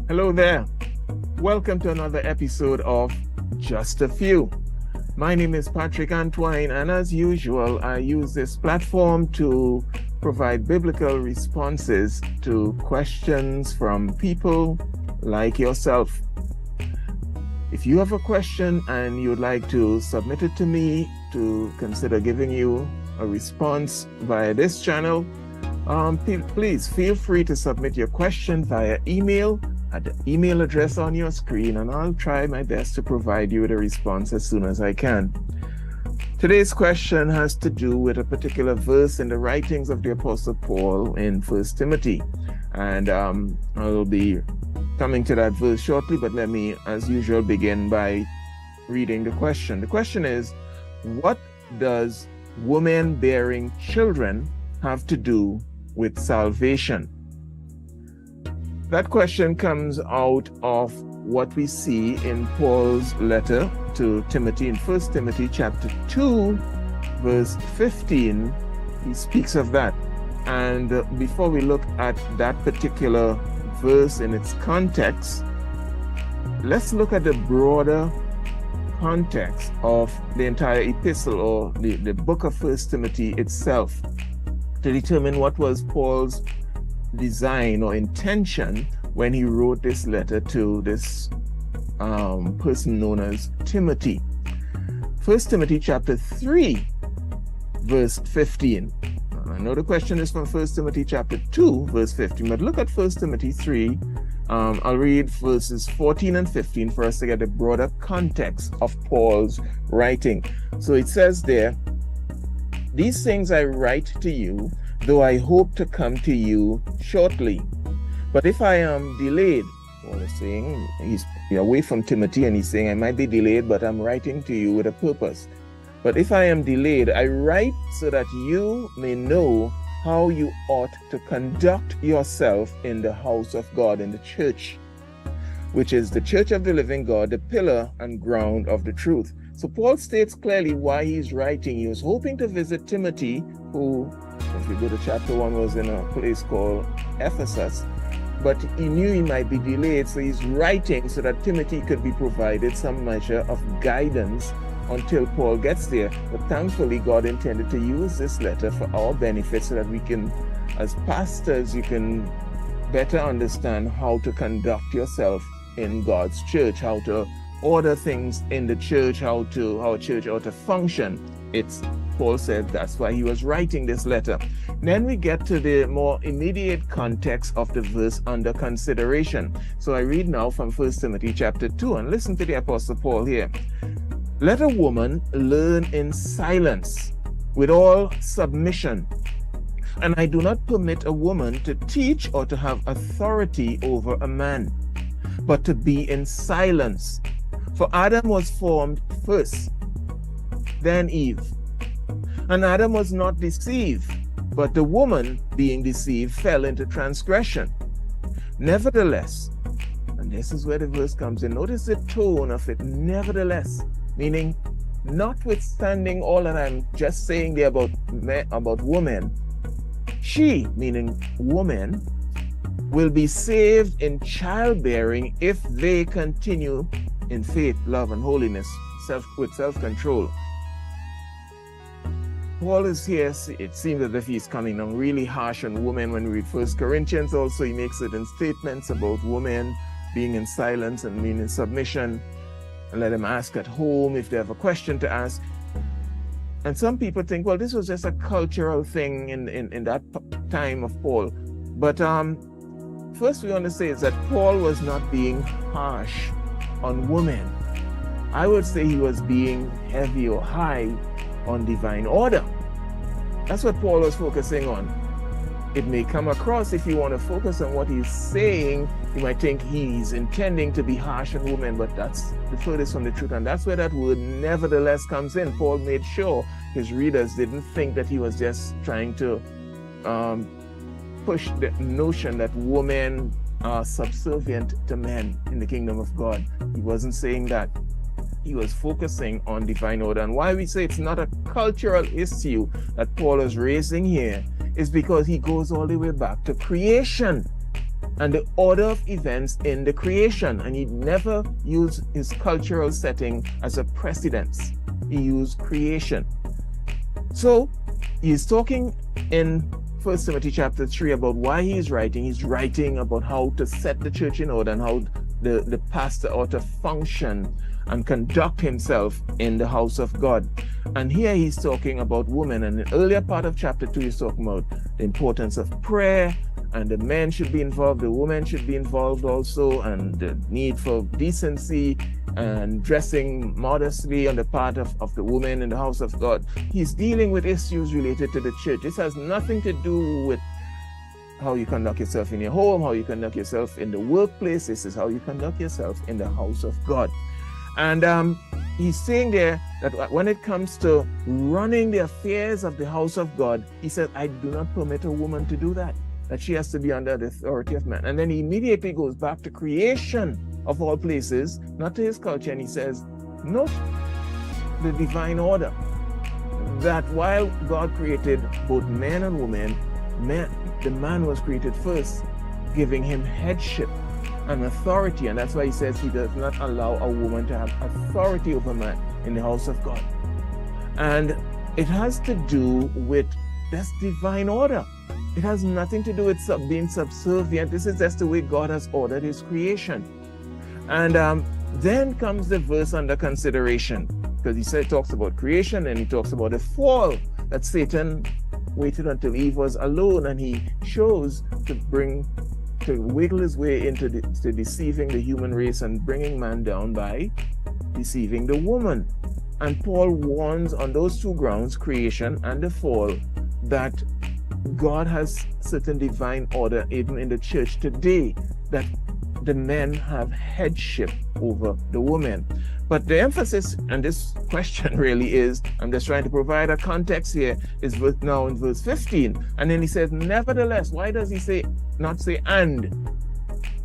Hello there. Welcome to another episode of Just a Few. My name is Patrick Antoine, and as usual, I use this platform to provide biblical responses to questions from people like yourself. If you have a question and you'd like to submit it to me to consider giving you a response via this channel, please feel free to submit your question via email at the email address on your screen, and I'll try my best to provide you with a response as soon as I can. Today's question has to do with a particular verse in the writings of the Apostle Paul in 1 Timothy. And I'll be coming to that verse shortly, but let me, as usual, begin by reading the question. The question is, what does women bearing children have to do with salvation? That question comes out of what we see in Paul's letter to Timothy in 1 Timothy chapter 2, verse 15. He speaks of that. And before we look at that particular verse in its context, let's look at the broader context of the entire epistle, or the book of 1 Timothy itself, to determine what was Paul's design or intention when he wrote this letter to this person known as Timothy. 1 Timothy chapter 3, verse 15. I know the question is from 1 Timothy chapter 2, verse 15, but look at 1 Timothy 3. I'll read verses 14 and 15 for us to get a broader context of Paul's writing. So it says there, "These things I write to you, though I hope to come to you shortly. But if I am delayed," Paul is saying, he's away from Timothy, and he's saying, "I might be delayed, but I'm writing to you with a purpose. But if I am delayed, I write so that you may know how you ought to conduct yourself in the house of God, in the church, which is the church of the living God, the pillar and ground of the truth." So Paul states clearly why he's writing. He was hoping to visit Timothy, who, if you go to chapter 1, was in a place called Ephesus, but he knew he might be delayed, so he's writing so that Timothy could be provided some measure of guidance until Paul gets there. But thankfully, God intended to use this letter for our benefit so that we can, as pastors, you can better understand how to conduct yourself in God's church, how to order things in the church, how a church ought to function. Paul said that's why he was writing this letter. Then we get to the more immediate context of the verse under consideration. So I read now from 1 Timothy chapter 2, and listen to the Apostle Paul here. "Let a woman learn in silence, with all submission. And I do not permit a woman to teach or to have authority over a man, but to be in silence. For Adam was formed first, then Eve. And Adam was not deceived, but the woman, being deceived, fell into transgression. Nevertheless," and this is where the verse comes in, notice the tone of it, nevertheless, meaning notwithstanding all that I'm just saying there about women, she, meaning woman, will be saved in childbearing if they continue in faith, love, and holiness, with self-control. Paul is here, it seems as if he's coming down really harsh on women. When we read 1 Corinthians also, he makes certain statements about women being in silence and being in submission, and let them ask at home if they have a question to ask. And some people think, well, this was just a cultural thing in that time of Paul. But first we want to say is that Paul was not being harsh on women. I would say he was being heavy or high on divine order. That's what Paul was focusing on. It may come across, if you want to focus on what he's saying, you might think he's intending to be harsh on women, but that's the furthest from the truth. And that's where that word nevertheless comes in. Paul made sure his readers didn't think that he was just trying to push the notion that women are subservient to men in the kingdom of God. He wasn't saying that. He was focusing on divine order. And why we say it's not a cultural issue that Paul is raising here is because he goes all the way back to creation. and the order of events in the creation. And he never used his cultural setting as a precedence. He used creation. So he's talking in 1 Timothy chapter 3 about why he's writing. He's writing about how to set the church in order and how the pastor ought to function and conduct himself in the house of God. And here he's talking about women. And in the earlier part of chapter 2, he's talking about the importance of prayer, and the men should be involved, the women should be involved also, and the need for decency and dressing modestly on the part of the woman in the house of God. He's dealing with issues related to the church. This has nothing to do with how you conduct yourself in your home, how you conduct yourself in the workplace. This is how you conduct yourself in the house of God. And he's saying there that when it comes to running the affairs of the house of God, he said, I do not permit a woman to do that she has to be under the authority of man. And then he immediately goes back to creation of all places, not to his culture, and he says, note the divine order, that while God created both men and women, the man was created first, giving him headship and authority. And that's why he says he does not allow a woman to have authority over man in the house of God. And it has to do with this divine order. It has nothing to do with being subservient. This is just the way God has ordered his creation. And then comes the verse under consideration, because he talks about creation, and he talks about the fall, that Satan waited until Eve was alone, and he chose to wiggle his way into deceiving the human race and bringing man down by deceiving the woman. And Paul warns on those two grounds, creation and the fall, that God has certain divine order even in the church today, that the men have headship over the women. But the emphasis on this question really is, I'm just trying to provide a context here, is now in verse 15. And then he says, nevertheless. Why does he not say and?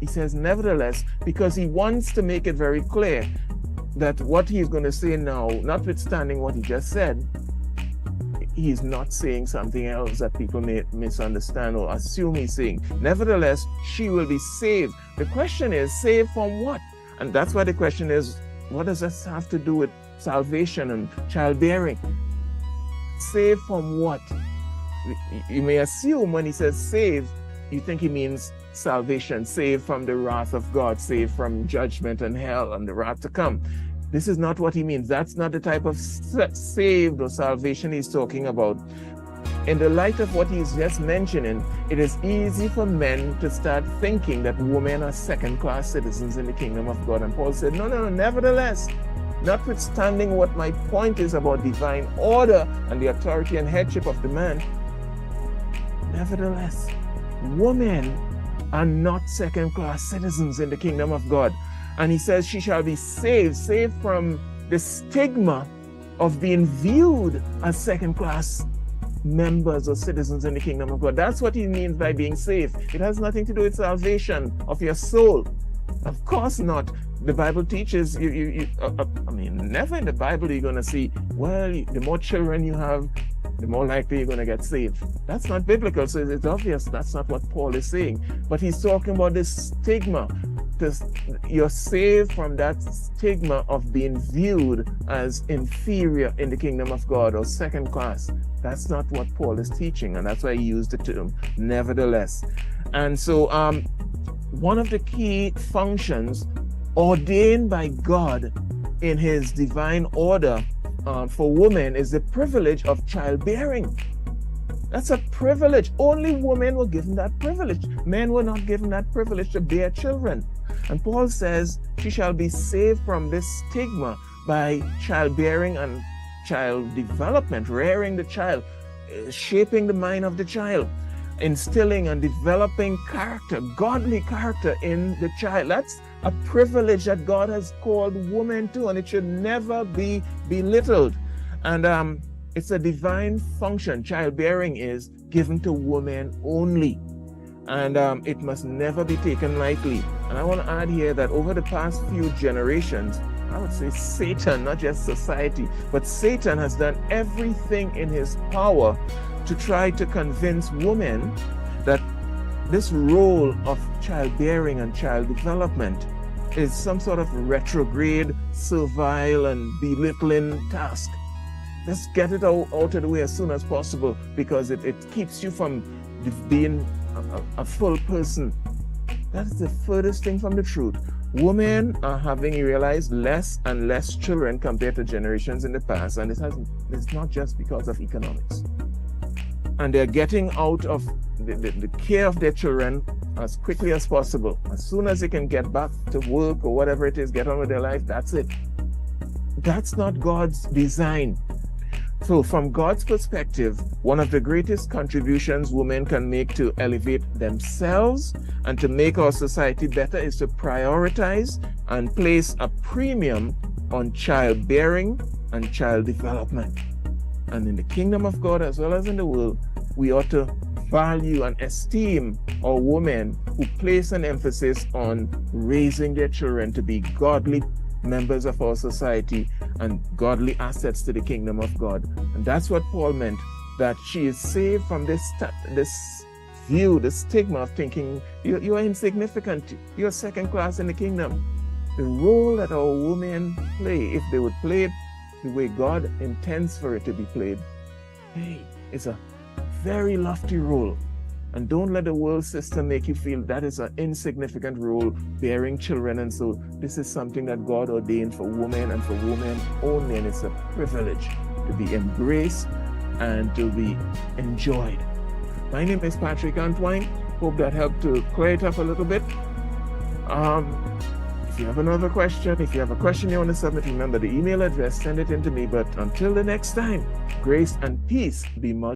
He says nevertheless, because he wants to make it very clear that what he's going to say now, notwithstanding what he just said, he's not saying something else that people may misunderstand or assume he's saying. Nevertheless, she will be saved. The question is, saved from what? And that's why the question is, what does this have to do with salvation and childbearing? Saved from what? You may assume when he says saved, you think he means salvation, saved from the wrath of God, saved from judgment and hell and the wrath to come. This is not what he means. That's not the type of saved or salvation he's talking about. In the light of what he's just mentioning, it is easy for men to start thinking that women are second-class citizens in the kingdom of God. And Paul said, no, nevertheless, notwithstanding what my point is about divine order and the authority and headship of the man, nevertheless, women are not second-class citizens in the kingdom of God. And he says she shall be saved from the stigma of being viewed as second-class members or citizens in the kingdom of God. That's what he means by being saved. It has nothing to do with salvation of your soul. Of course not. The Bible teaches never in the Bible are you going to see, the more children you have, the more likely you're going to get saved. That's not biblical, so it's obvious that's not what Paul is saying. But he's talking about this stigma. You're saved from that stigma of being viewed as inferior in the kingdom of God or second class. That's not what Paul is teaching, and that's why he used the term nevertheless. And so one of the key functions ordained by God in his divine order for women is the privilege of childbearing. That's a privilege. Only women were given that privilege. Men were not given that privilege to bear children. And Paul says she shall be saved from this stigma by childbearing and child development, rearing the child, shaping the mind of the child, instilling and developing character, godly character in the child. That's a privilege that God has called women to, and it should never be belittled. And it's a divine function. Childbearing is given to women only, and it must never be taken lightly. And I want to add here that over the past few generations, I would say Satan, not just society, but Satan has done everything in his power to try to convince women that this role of childbearing and child development is some sort of retrograde, servile, and belittling task. Let's get it out of the way as soon as possible, because it keeps you from being a full person. That is the furthest thing from the truth. Women are having realized less and less children compared to generations in the past, and it's not just because of economics. And they're getting out of the care of their children as quickly as possible. As soon as they can get back to work or whatever it is, get on with their life, that's it. That's not God's design. So from God's perspective, one of the greatest contributions women can make to elevate themselves and to make our society better is to prioritize and place a premium on childbearing and child development. And in the kingdom of God as well as in the world, we ought to value and esteem our women who place an emphasis on raising their children to be godly members of our society and godly assets to the kingdom of God. And that's what Paul meant, that she is saved from this view, the stigma of thinking you are insignificant, you're second class in the kingdom. The role that our women play, if they would play it the way God intends for it to be played, hey, it's a very lofty role. And don't let the world system make you feel that is an insignificant role, bearing children. And so this is something that God ordained for women and for women only. And it's a privilege to be embraced and to be enjoyed. My name is Patrick Antoine. Hope that helped to clear it up a little bit. If you have another question, if you have a question you want to submit, remember the email address, send it in to me. But until the next time, grace and peace be multiplied.